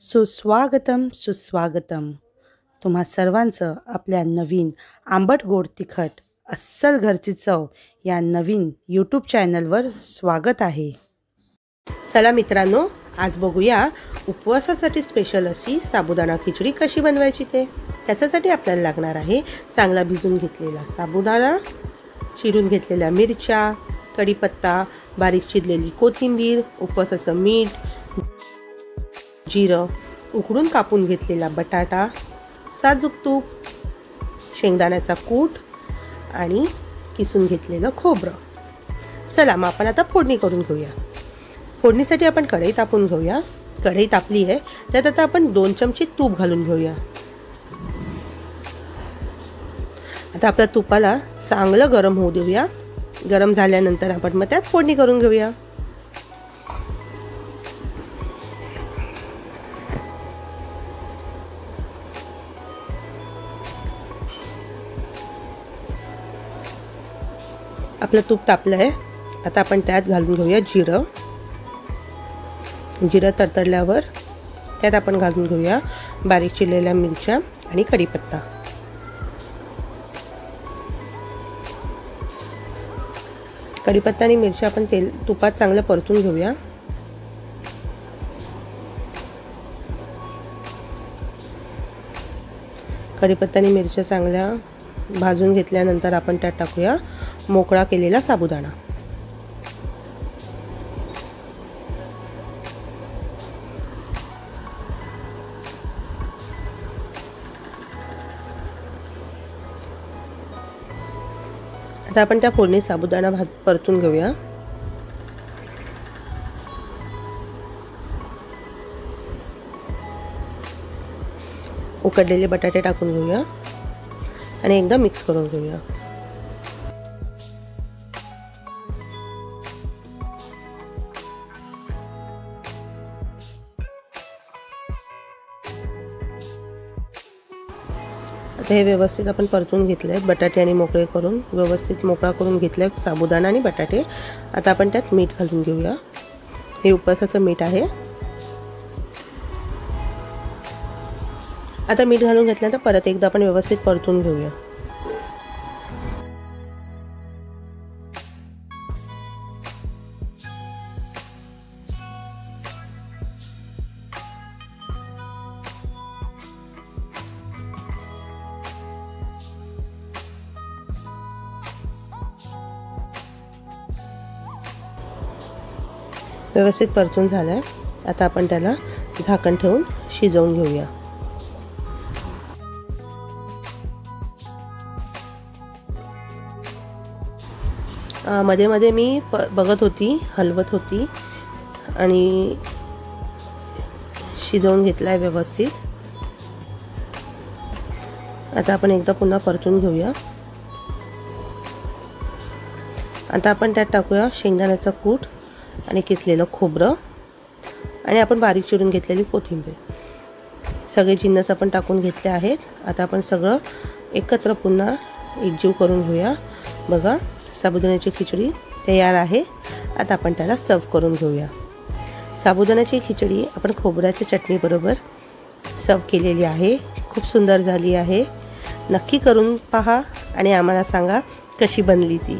सुस्वागतम सुस्वागतम. तुम्हा सर्वांचं आपल्या नवीन आंबट गोड तिखट अस्सल घरची चव या नवीन यूट्यूब चॅनलवर स्वागत आहे. चला मित्रांनो, आज बघूया उपवासासाठी स्पेशल अशी साबुदाणा खिचडी कशी बनवायची ते. त्याच्यासाठी आपल्याला लागणार आहे चांगला भिजून घेतलेला साबुदाणा, चिरून घेतलेल्या मिरच्या, कढीपत्ता, बारीक चिरलेली कोथिंबीर, उपवासाचं मीठ, जिरं, उकडून कापून घेतलेला बटाटा, साजूक तूप, शेंगदाण्याचा कूट आणि किसून घेतलेलं खोबरं. चला मग आपण आता फोडणी करून घेऊया. फोडणीसाठी आपण कढई तापून घेऊया. कढई तापली आहे त्यात आता आपण 2 चमचे तूप घालून घेऊया. आता आपल्या तुपाला चांगलं गरम होऊ देऊया. गरम झाल्यानंतर आपण मग त्यात फोडणी करून घेऊया. आपलं तूप तापलं आहे. आता आपण त्यात घालून घेऊया जिरं. जिरं तडतडल्यावर त्यात आपण घालून घेऊया बारीक चिरलेल्या मिरच्या आणि कढीपत्ता. कढीपत्ता आणि मिरच्या आपण तुपात चांगलं परतून घेऊया. कढीपत्ता आणि मिरच्या चांगल्या भाजून घेतल्यानंतर आपण त्यात टाकूया मोकळा केलेला साबुदाणा. आता आपण त्या फोडणीत साबुदाणा परतून घेऊया. उकडलेले बटाटे टाकून घेऊया आणि एकदा मिक्स करून घेऊया. आता हे व्यवस्थित आपण परतून घेतले. बटाटे आणि मोकळे करून व्यवस्थित मोकळा करून घेतले साबुदाणा आणि बटाटे. आता आपण त्यात मीठ घालून घेऊया. हे उपवासाचं मीठ आहे. आता मीठ घालून घेतल्यानंतर परत एकदा आपण व्यवस्थित परतून घेऊया. व्यवस्थित परतून झालंय. आता आपण त्याला झाकण ठेवून शिजवून घेऊया. मध्ये मध्ये मी बघत होती, हलवत होती आणि शिजवून घेतलाय व्यवस्थित. आता आपण एकदा पुन्हा परतून घेऊया. आता आपण त्यात टाकूया शेंगदाण्याचा कूट आणि किसलेलं खोबरं आणि आपण बारीक चिरून घेतलेली कोथिंबीर. सगळे जिन्नस आपण टाकून घेतले आहेत. आता आपण सगळं एकत्र पुन्हा एकजीव करून घेऊया. बघा, साबुदाण्याची खिचडी तयार आहे. आता आपण त्याला सर्व करून घेऊया. साबुदाण्याची खिचडी आपण खोबऱ्याच्या चटणीबरोबर सर्व केलेली आहे. खूप सुंदर झाली आहे. नक्की करून पहा आणि आम्हाला सांगा कशी बनली ती.